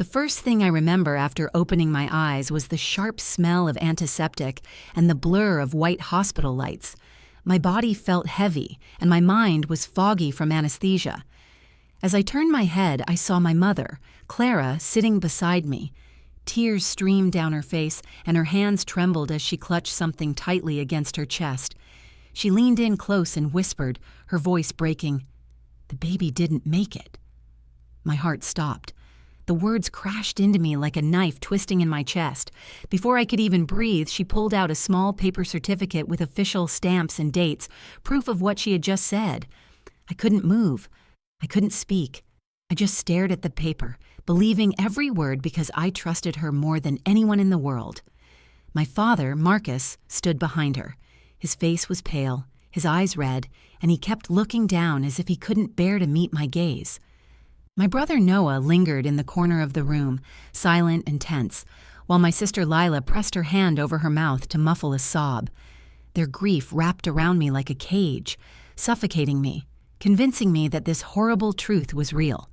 The first thing I remember after opening my eyes was the sharp smell of antiseptic and the blur of white hospital lights. My body felt heavy, and my mind was foggy from anesthesia. As I turned my head, I saw my mother, Clara, sitting beside me. Tears streamed down her face, and her hands trembled as she clutched something tightly against her chest. She leaned in close and whispered, her voice breaking, "The baby didn't make it." My heart stopped. The words crashed into me like a knife twisting in my chest. Before I could even breathe, she pulled out a small paper certificate with official stamps and dates, proof of what she had just said. I couldn't move. I couldn't speak. I just stared at the paper, believing every word because I trusted her more than anyone in the world. My father, Marcus, stood behind her. His face was pale, his eyes red, and he kept looking down as if he couldn't bear to meet my gaze. My brother Noah lingered in the corner of the room, silent and tense, while my sister Lila pressed her hand over her mouth to muffle a sob. Their grief wrapped around me like a cage, suffocating me, convincing me that this horrible truth was real.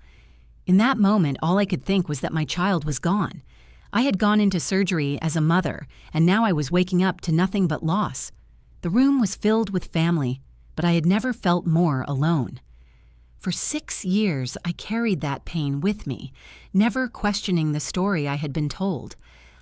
In that moment, all I could think was that my child was gone. I had gone into surgery as a mother, and now I was waking up to nothing but loss. The room was filled with family, but I had never felt more alone. For 6 years, I carried that pain with me, never questioning the story I had been told.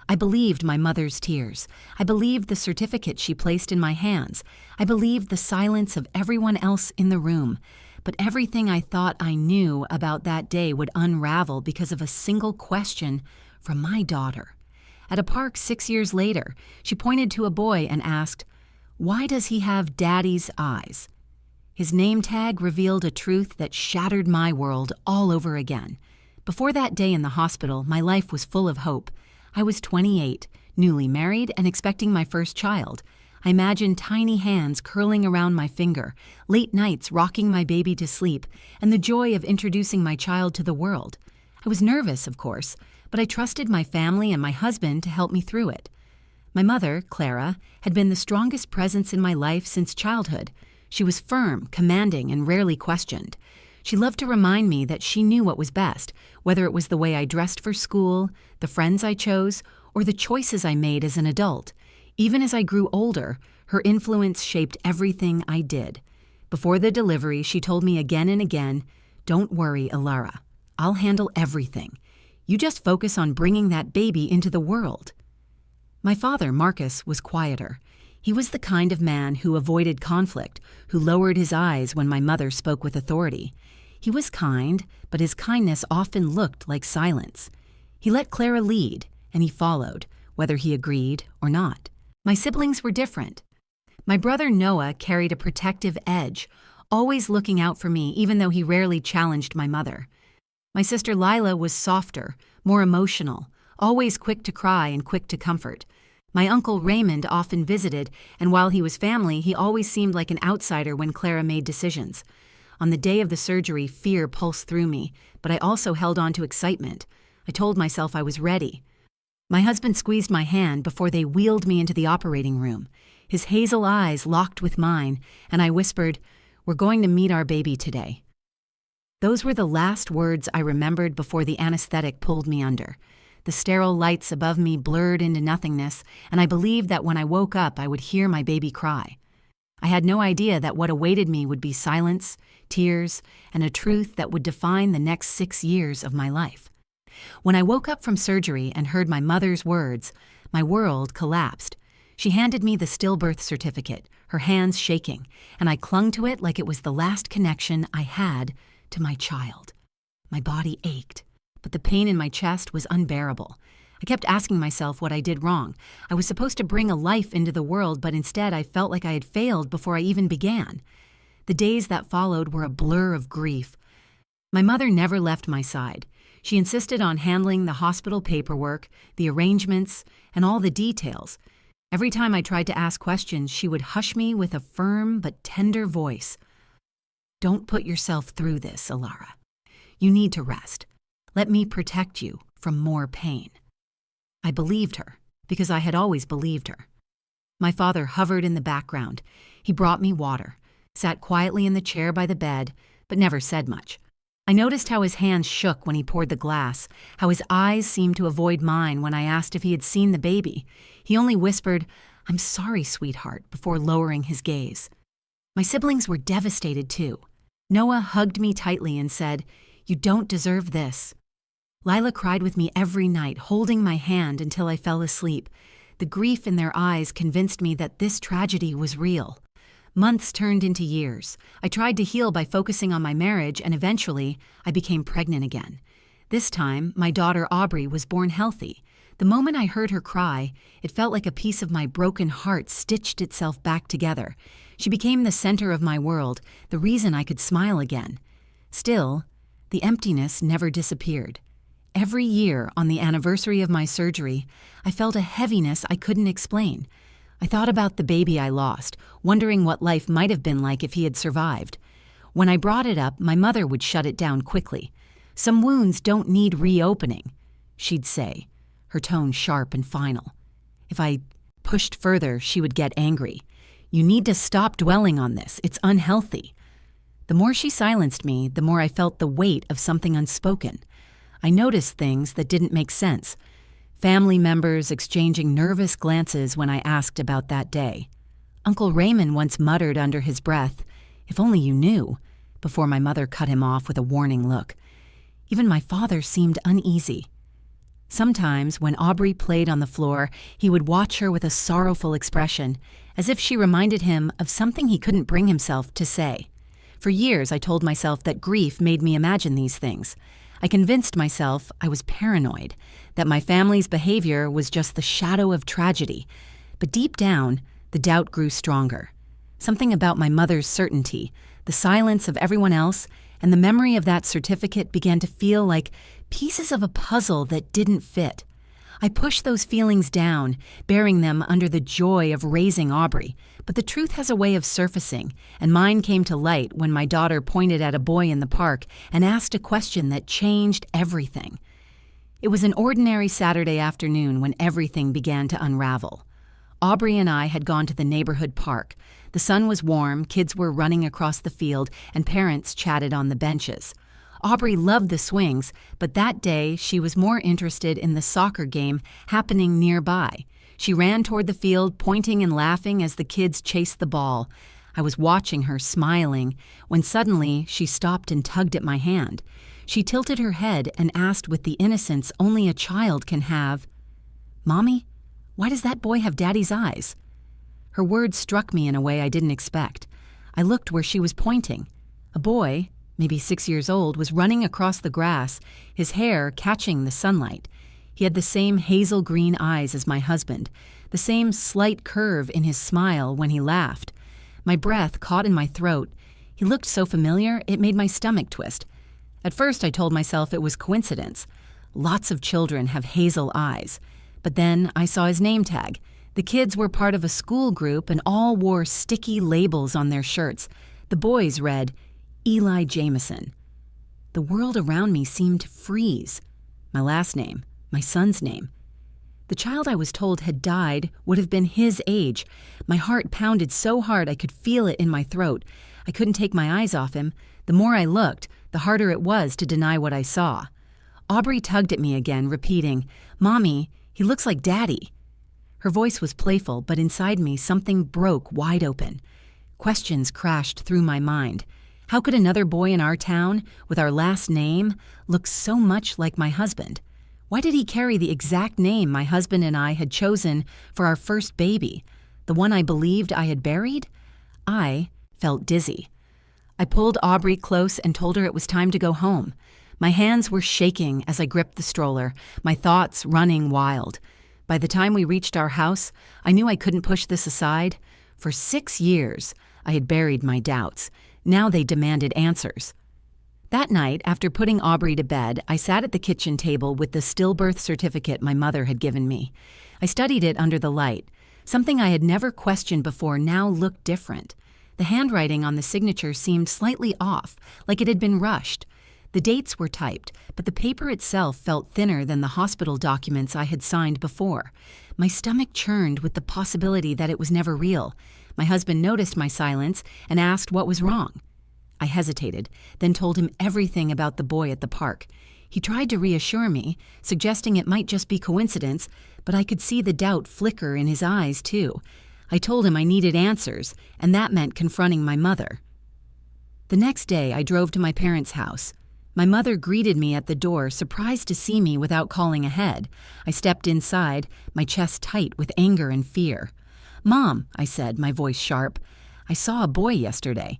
I believed my mother's tears. I believed the certificate she placed in my hands. I believed the silence of everyone else in the room. But everything I thought I knew about that day would unravel because of a single question from my daughter. At a park 6 years later, she pointed to a boy and asked, "Why does he have Daddy's eyes?" His name tag revealed a truth that shattered my world all over again. Before that day in the hospital, my life was full of hope. I was 28, newly married and expecting my first child. I imagined tiny hands curling around my finger, late nights rocking my baby to sleep, and the joy of introducing my child to the world. I was nervous, of course, but I trusted my family and my husband to help me through it. My mother, Clara, had been the strongest presence in my life since childhood. She was firm, commanding, and rarely questioned. She loved to remind me that she knew what was best, whether it was the way I dressed for school, the friends I chose, or the choices I made as an adult. Even as I grew older, her influence shaped everything I did. Before the delivery, she told me again and again, "Don't worry, Alara. I'll handle everything. You just focus on bringing that baby into the world." My father, Marcus, was quieter. He was the kind of man who avoided conflict, who lowered his eyes when my mother spoke with authority. He was kind, but his kindness often looked like silence. He let Clara lead, and he followed, whether he agreed or not. My siblings were different. My brother Noah carried a protective edge, always looking out for me even though he rarely challenged my mother. My sister Lila was softer, more emotional, always quick to cry and quick to comfort. My uncle Raymond often visited, and while he was family, he always seemed like an outsider when Clara made decisions. On the day of the surgery, fear pulsed through me, but I also held on to excitement. I told myself I was ready. My husband squeezed my hand before they wheeled me into the operating room. His hazel eyes locked with mine, and I whispered, "We're going to meet our baby today." Those were the last words I remembered before the anesthetic pulled me under. The sterile lights above me blurred into nothingness, and I believed that when I woke up, I would hear my baby cry. I had no idea that what awaited me would be silence, tears, and a truth that would define the next 6 years of my life. When I woke up from surgery and heard my mother's words, my world collapsed. She handed me the stillbirth certificate, her hands shaking, and I clung to it like it was the last connection I had to my child. My body ached, but the pain in my chest was unbearable. I kept asking myself what I did wrong. I was supposed to bring a life into the world, but instead I felt like I had failed before I even began. The days that followed were a blur of grief. My mother never left my side. She insisted on handling the hospital paperwork, the arrangements, and all the details. Every time I tried to ask questions, she would hush me with a firm but tender voice. "Don't put yourself through this, Alara. You need to rest. Let me protect you from more pain." I believed her, because I had always believed her. My father hovered in the background. He brought me water, sat quietly in the chair by the bed, but never said much. I noticed how his hands shook when he poured the glass, how his eyes seemed to avoid mine when I asked if he had seen the baby. He only whispered, "I'm sorry, sweetheart," before lowering his gaze. My siblings were devastated too. Noah hugged me tightly and said, "You don't deserve this." Lila cried with me every night, holding my hand until I fell asleep. The grief in their eyes convinced me that this tragedy was real. Months turned into years. I tried to heal by focusing on my marriage, and eventually, I became pregnant again. This time, my daughter Aubrey was born healthy. The moment I heard her cry, it felt like a piece of my broken heart stitched itself back together. She became the center of my world, the reason I could smile again. Still, the emptiness never disappeared. Every year, on the anniversary of my surgery, I felt a heaviness I couldn't explain. I thought about the baby I lost, wondering what life might have been like if he had survived. When I brought it up, my mother would shut it down quickly. "Some wounds don't need reopening," she'd say, her tone sharp and final. If I pushed further, she would get angry. "You need to stop dwelling on this. It's unhealthy." The more she silenced me, the more I felt the weight of something unspoken. I noticed things that didn't make sense. Family members exchanging nervous glances when I asked about that day. Uncle Raymond once muttered under his breath, "If only you knew," before my mother cut him off with a warning look. Even my father seemed uneasy. Sometimes, when Aubrey played on the floor, he would watch her with a sorrowful expression, as if she reminded him of something he couldn't bring himself to say. For years, I told myself that grief made me imagine these things. I convinced myself I was paranoid, that my family's behavior was just the shadow of tragedy. But deep down, the doubt grew stronger. Something about my mother's certainty, the silence of everyone else, and the memory of that certificate began to feel like pieces of a puzzle that didn't fit. I pushed those feelings down, bearing them under the joy of raising Aubrey. But the truth has a way of surfacing, and mine came to light when my daughter pointed at a boy in the park and asked a question that changed everything. It was an ordinary Saturday afternoon when everything began to unravel. Aubrey and I had gone to the neighborhood park. The sun was warm, kids were running across the field, and parents chatted on the benches. Aubrey loved the swings, but that day she was more interested in the soccer game happening nearby. She ran toward the field, pointing and laughing as the kids chased the ball. I was watching her, smiling, when suddenly she stopped and tugged at my hand. She tilted her head and asked with the innocence only a child can have, "Mommy, why does that boy have Daddy's eyes?" Her words struck me in a way I didn't expect. I looked where she was pointing. A boy, maybe 6 years old, was running across the grass, his hair catching the sunlight. He had the same hazel green eyes as my husband, the same slight curve in his smile when he laughed. My breath caught in my throat. He looked so familiar, it made my stomach twist. At first, I told myself it was coincidence. Lots of children have hazel eyes. But then I saw his name tag. The kids were part of a school group and all wore sticky labels on their shirts. The boys read, "Eli Jameson." The world around me seemed to freeze. My last name, my son's name. The child I was told had died would have been his age. My heart pounded so hard I could feel it in my throat. I couldn't take my eyes off him. The more I looked, the harder it was to deny what I saw. Aubrey tugged at me again, repeating, "Mommy, he looks like Daddy." Her voice was playful, but inside me something broke wide open. Questions crashed through my mind. How could another boy in our town, with our last name, look so much like my husband? Why did he carry the exact name my husband and I had chosen for our first baby, the one I believed I had buried? I felt dizzy. I pulled Aubrey close and told her it was time to go home. My hands were shaking as I gripped the stroller, my thoughts running wild. By the time we reached our house, I knew I couldn't push this aside. For 6 years, I had buried my doubts. Now they demanded answers. That night, after putting Aubrey to bed, I sat at the kitchen table with the stillbirth certificate my mother had given me. I studied it under the light. Something I had never questioned before now looked different. The handwriting on the signature seemed slightly off, like it had been rushed. The dates were typed, but the paper itself felt thinner than the hospital documents I had signed before. My stomach churned with the possibility that it was never real. My husband noticed my silence and asked what was wrong. I hesitated, then told him everything about the boy at the park. He tried to reassure me, suggesting it might just be coincidence, but I could see the doubt flicker in his eyes, too. I told him I needed answers, and that meant confronting my mother. The next day, I drove to my parents' house. My mother greeted me at the door, surprised to see me without calling ahead. I stepped inside, my chest tight with anger and fear. "Mom," I said, my voice sharp, "I saw a boy yesterday.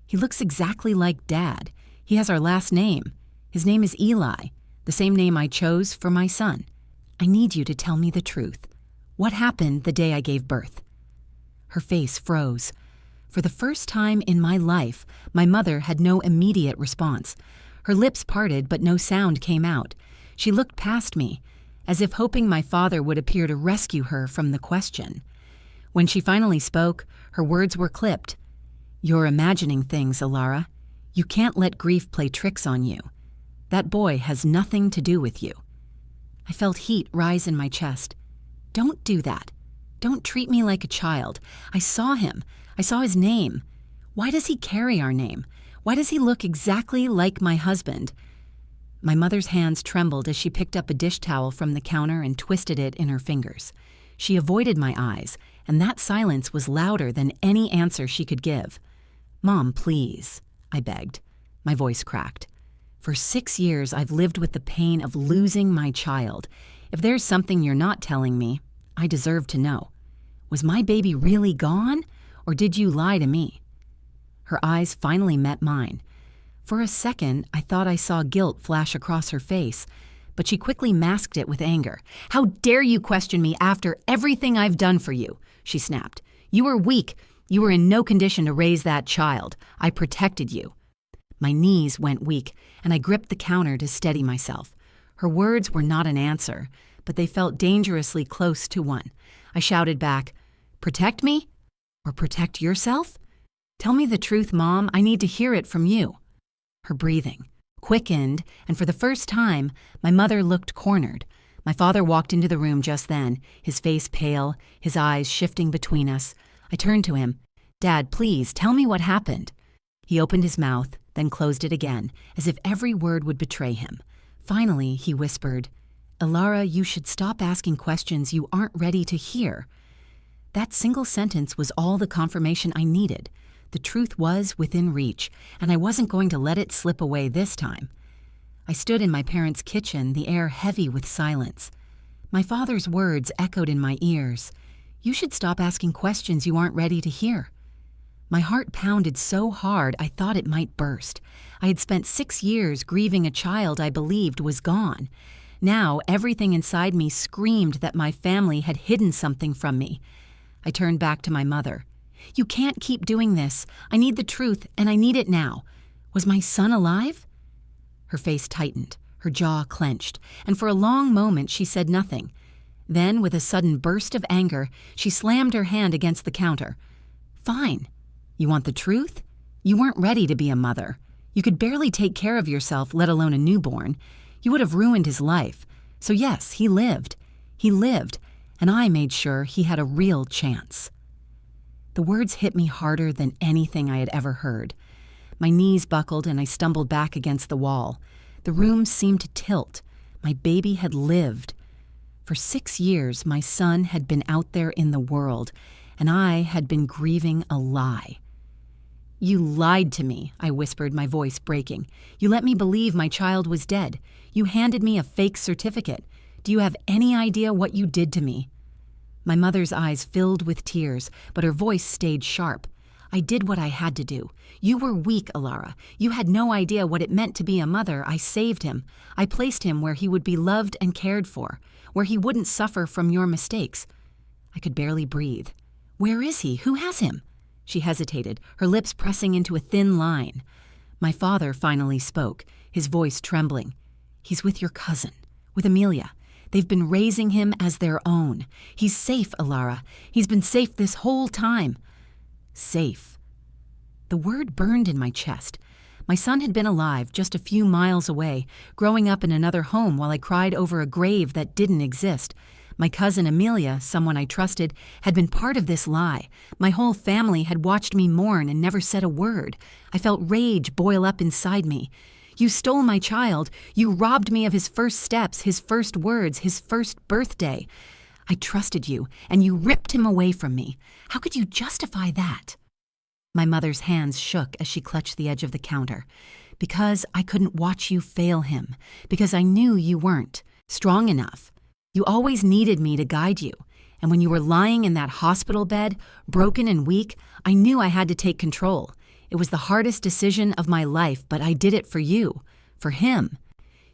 He looks exactly like Dad. He has our last name. His name is Eli, the same name I chose for my son. I need you to tell me the truth. What happened the day I gave birth?" Her face froze. For the first time in my life, my mother had no immediate response. Her lips parted, but no sound came out. She looked past me, as if hoping my father would appear to rescue her from the question. When she finally spoke, her words were clipped. "You're imagining things, Alara. You can't let grief play tricks on you. That boy has nothing to do with you." I felt heat rise in my chest. "Don't do that. Don't treat me like a child. I saw him. I saw his name. Why does he carry our name? Why does he look exactly like my husband?" My mother's hands trembled as she picked up a dish towel from the counter and twisted it in her fingers. She avoided my eyes, and that silence was louder than any answer she could give. "Mom, please," I begged. My voice cracked. "For 6 years, I've lived with the pain of losing my child. If there's something you're not telling me, I deserve to know. Was my baby really gone, or did you lie to me?" Her eyes finally met mine. For a second, I thought I saw guilt flash across her face, but she quickly masked it with anger. "How dare you question me after everything I've done for you?" she snapped. "You were weak. You were in no condition to raise that child. I protected you." My knees went weak, and I gripped the counter to steady myself. Her words were not an answer, but they felt dangerously close to one. I shouted back, "Protect me? Or protect yourself? Tell me the truth, Mom. I need to hear it from you." Her breathing quickened, and for the first time, my mother looked cornered. My father walked into the room just then, his face pale, his eyes shifting between us. I turned to him. "Dad, please, tell me what happened." He opened his mouth, then closed it again, as if every word would betray him. Finally, he whispered, "Alara, you should stop asking questions you aren't ready to hear." That single sentence was all the confirmation I needed. The truth was within reach, and I wasn't going to let it slip away this time. I stood in my parents' kitchen, the air heavy with silence. My father's words echoed in my ears. "You should stop asking questions you aren't ready to hear." My heart pounded so hard I thought it might burst. I had spent 6 years grieving a child I believed was gone. Now everything inside me screamed that my family had hidden something from me. I turned back to my mother. "You can't keep doing this. I need the truth, and I need it now. Was my son alive?" Her face tightened, her jaw clenched, and for a long moment she said nothing. Then, with a sudden burst of anger, she slammed her hand against the counter. "Fine. You want the truth? You weren't ready to be a mother. You could barely take care of yourself, let alone a newborn. You would have ruined his life. So yes, he lived. He lived, and I made sure he had a real chance." The words hit me harder than anything I had ever heard. My knees buckled and I stumbled back against the wall. The room seemed to tilt. My baby had lived. For 6 years, my son had been out there in the world, and I had been grieving a lie. "You lied to me," I whispered, my voice breaking. "You let me believe my child was dead. You handed me a fake certificate. Do you have any idea what you did to me?" My mother's eyes filled with tears, but her voice stayed sharp. "I did what I had to do. You were weak, Alara. You had no idea what it meant to be a mother. I saved him. I placed him where he would be loved and cared for, where he wouldn't suffer from your mistakes." I could barely breathe. "Where is he? Who has him?" She hesitated, her lips pressing into a thin line. My father finally spoke, his voice trembling. "He's with your cousin, with Amelia. They've been raising him as their own. He's safe, Alara. He's been safe this whole time." Safe. The word burned in my chest. My son had been alive just a few miles away, growing up in another home while I cried over a grave that didn't exist. My cousin Amelia, someone I trusted, had been part of this lie. My whole family had watched me mourn and never said a word. I felt rage boil up inside me. You stole my child. You robbed me of his first steps, his first words, his first birthday. I trusted you, and you ripped him away from me. How could you justify that? My mother's hands shook as she clutched the edge of the counter. Because I couldn't watch you fail him. Because I knew you weren't strong enough. You always needed me to guide you. And when you were lying in that hospital bed, broken and weak, I knew I had to take control. It was the hardest decision of my life, but I did it for you, for him.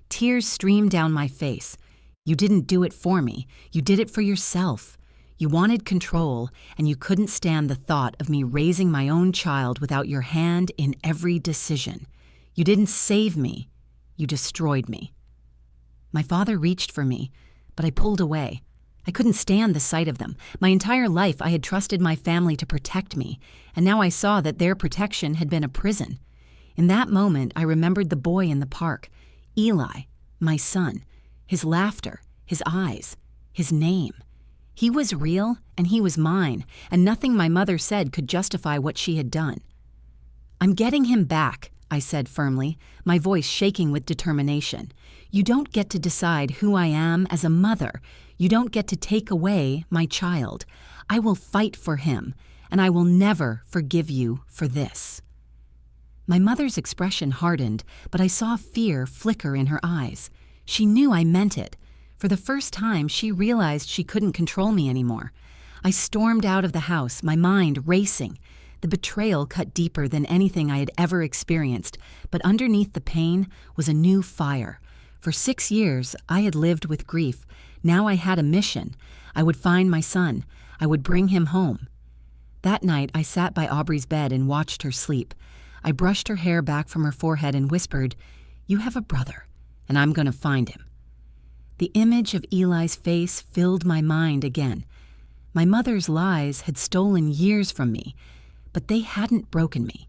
Tears streamed down my face. You didn't do it for me. You did it for yourself. You wanted control, and you couldn't stand the thought of me raising my own child without your hand in every decision. You didn't save me. You destroyed me. My father reached for me, but I pulled away. I couldn't stand the sight of them. My entire life I had trusted my family to protect me, and now I saw that their protection had been a prison. In that moment, I remembered the boy in the park, Eli, my son, his laughter, his eyes, his name. He was real, and he was mine, and nothing my mother said could justify what she had done. I'm getting him back, I said firmly, my voice shaking with determination. You don't get to decide who I am as a mother. You don't get to take away my child. I will fight for him, and I will never forgive you for this. My mother's expression hardened, but I saw fear flicker in her eyes. She knew I meant it. For the first time, she realized she couldn't control me anymore. I stormed out of the house, my mind racing. The betrayal cut deeper than anything I had ever experienced, but underneath the pain was a new fire. For 6 years, I had lived with grief. Now I had a mission. I would find my son. I would bring him home. That night, I sat by Aubrey's bed and watched her sleep. I brushed her hair back from her forehead and whispered, "You have a brother, and I'm going to find him." The image of Eli's face filled my mind again. My mother's lies had stolen years from me, but they hadn't broken me.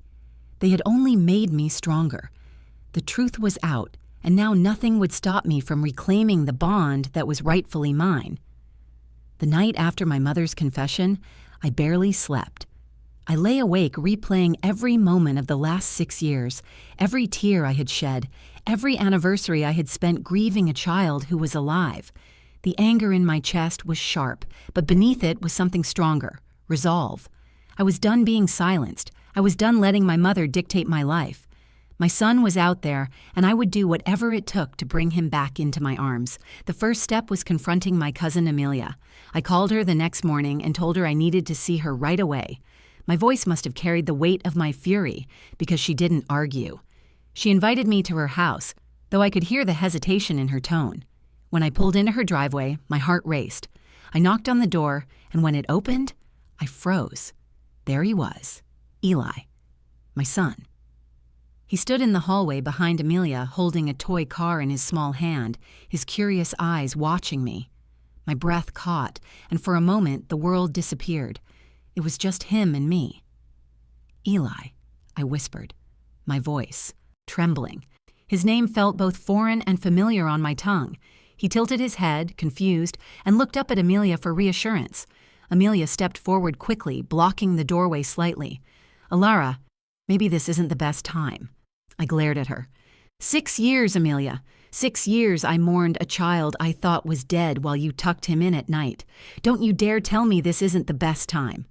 They had only made me stronger. The truth was out, and now nothing would stop me from reclaiming the bond that was rightfully mine. The night after my mother's confession, I barely slept. I lay awake replaying every moment of the last 6 years, every tear I had shed, every anniversary I had spent grieving a child who was alive. The anger in my chest was sharp, but beneath it was something stronger, resolve. I was done being silenced. I was done letting my mother dictate my life. My son was out there, and I would do whatever it took to bring him back into my arms. The first step was confronting my cousin Amelia. I called her the next morning and told her I needed to see her right away. My voice must have carried the weight of my fury, because she didn't argue. She invited me to her house, though I could hear the hesitation in her tone. When I pulled into her driveway, my heart raced. I knocked on the door, and when it opened, I froze. There he was, Eli, my son. He stood in the hallway behind Amelia, holding a toy car in his small hand, his curious eyes watching me. My breath caught, and for a moment the world disappeared. It was just him and me. Eli, I whispered, my voice trembling. His name felt both foreign and familiar on my tongue. He tilted his head, confused, and looked up at Amelia for reassurance. Amelia stepped forward quickly, blocking the doorway slightly. "Alara, maybe this isn't the best time." I glared at her. 6 years, Amelia. 6 years I mourned a child I thought was dead while you tucked him in at night. Don't you dare tell me this isn't the best time."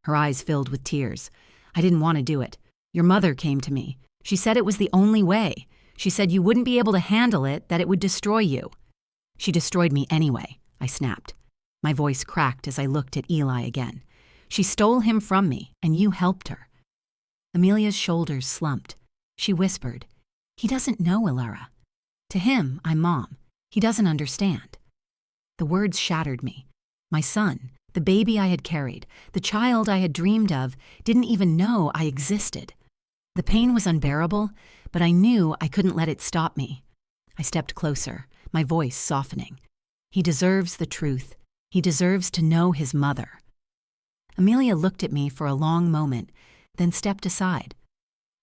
Her eyes filled with tears. "I didn't want to do it. Your mother came to me. She said it was the only way. She said you wouldn't be able to handle it, that it would destroy you." "She destroyed me anyway," I snapped. My voice cracked as I looked at Eli again. "She stole him from me, and you helped her." Amelia's shoulders slumped. She whispered, "He doesn't know, Alara. To him, I'm Mom. He doesn't understand." The words shattered me. My son, the baby I had carried, the child I had dreamed of, didn't even know I existed. The pain was unbearable, but I knew I couldn't let it stop me. I stepped closer, my voice softening. "He deserves the truth. He deserves to know his mother." Amelia looked at me for a long moment, then stepped aside.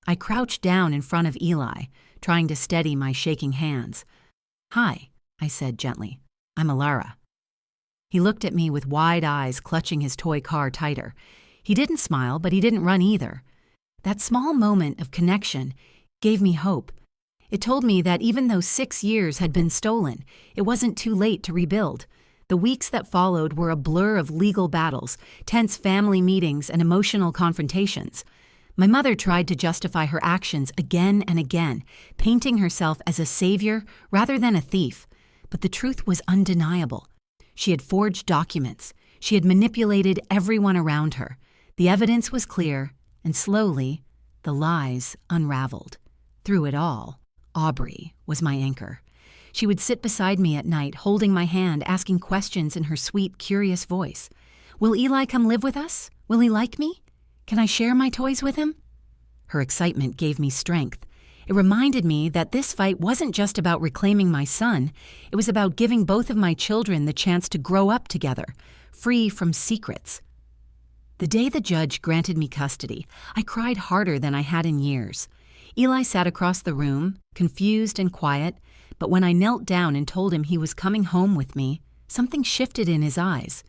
I crouched down in front of Eli, trying to steady my shaking hands. "Hi," I said gently. "I'm Alara." He looked at me with wide eyes, clutching his toy car tighter. He didn't smile, but he didn't run either. That small moment of connection gave me hope. It told me that even though 6 years had been stolen, it wasn't too late to rebuild. The weeks that followed were a blur of legal battles, tense family meetings, and emotional confrontations. My mother tried to justify her actions again and again, painting herself as a savior rather than a thief. But the truth was undeniable. She had forged documents. She had manipulated everyone around her. The evidence was clear, and slowly, the lies unraveled. Through it all, Aubrey was my anchor. She would sit beside me at night, holding my hand, asking questions in her sweet, curious voice. "Will Eli come live with us? Will he like me? Can I share my toys with him?" Her excitement gave me strength. It reminded me that this fight wasn't just about reclaiming my son. It was about giving both of my children the chance to grow up together, free from secrets. The day the judge granted me custody, I cried harder than I had in years. Eli sat across the room, confused and quiet, but when I knelt down and told him he was coming home with me, something shifted in his eyes.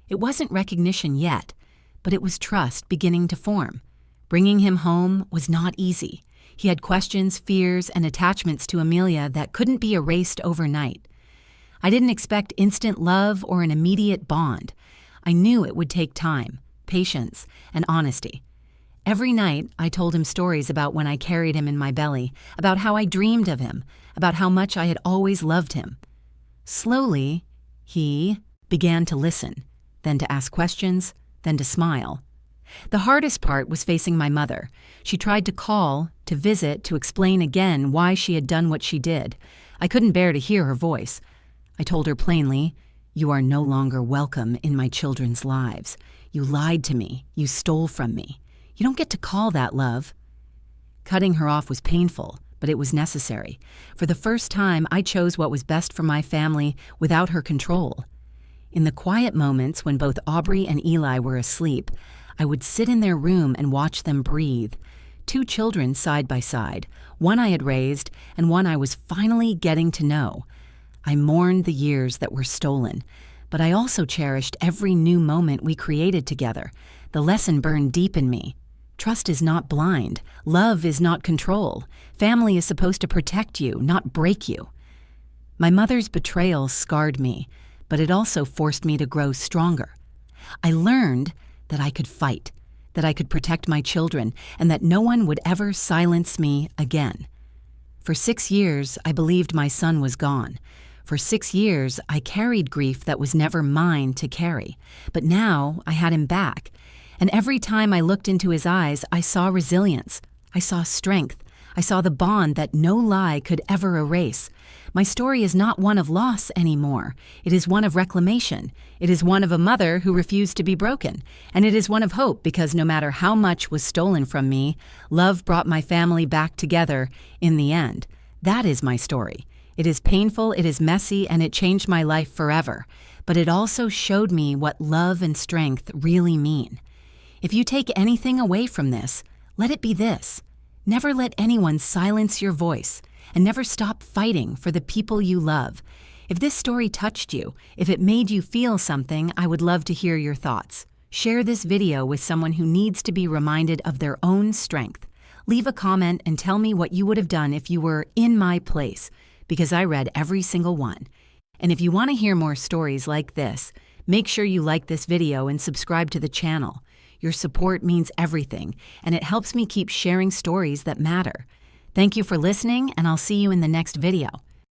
It wasn't recognition yet, but it was trust beginning to form. Bringing him home was not easy. He had questions, fears, and attachments to Amelia that couldn't be erased overnight. I didn't expect instant love or an immediate bond. I knew it would take time, patience, and honesty. Every night, I told him stories about when I carried him in my belly, about how I dreamed of him, about how much I had always loved him. Slowly, he began to listen, then to ask questions, then to smile. The hardest part was facing my mother. She tried to call, to visit, to explain again why she had done what she did. I couldn't bear to hear her voice. I told her plainly, "You are no longer welcome in my children's lives. You lied to me. You stole from me. You don't get to call that love." Cutting her off was painful, but it was necessary. For the first time, I chose what was best for my family without her control. In the quiet moments when both Aubrey and Eli were asleep, I would sit in their room and watch them breathe. 2 children side by side, one I had raised and one I was finally getting to know. I mourned the years that were stolen, but I also cherished every new moment we created together. The lesson burned deep in me. Trust is not blind. Love is not control. Family is supposed to protect you, not break you. My mother's betrayal scarred me, but it also forced me to grow stronger. I learned that I could fight, that I could protect my children, and that no one would ever silence me again. For 6 years, I believed my son was gone. For 6 years, I carried grief that was never mine to carry. But now, I had him back. And every time I looked into his eyes, I saw resilience. I saw strength. I saw the bond that no lie could ever erase. My story is not one of loss anymore. It is one of reclamation. It is one of a mother who refused to be broken. And it is one of hope because no matter how much was stolen from me, love brought my family back together in the end. That is my story. It is painful, it is messy, and it changed my life forever. But it also showed me what love and strength really mean. If you take anything away from this, let it be this. Never let anyone silence your voice, and never stop fighting for the people you love. If this story touched you, if it made you feel something, I would love to hear your thoughts. Share this video with someone who needs to be reminded of their own strength. Leave a comment and tell me what you would have done if you were in my place, because I read every single one. And if you want to hear more stories like this, make sure you like this video and subscribe to the channel. Your support means everything, and it helps me keep sharing stories that matter. Thank you for listening, and I'll see you in the next video.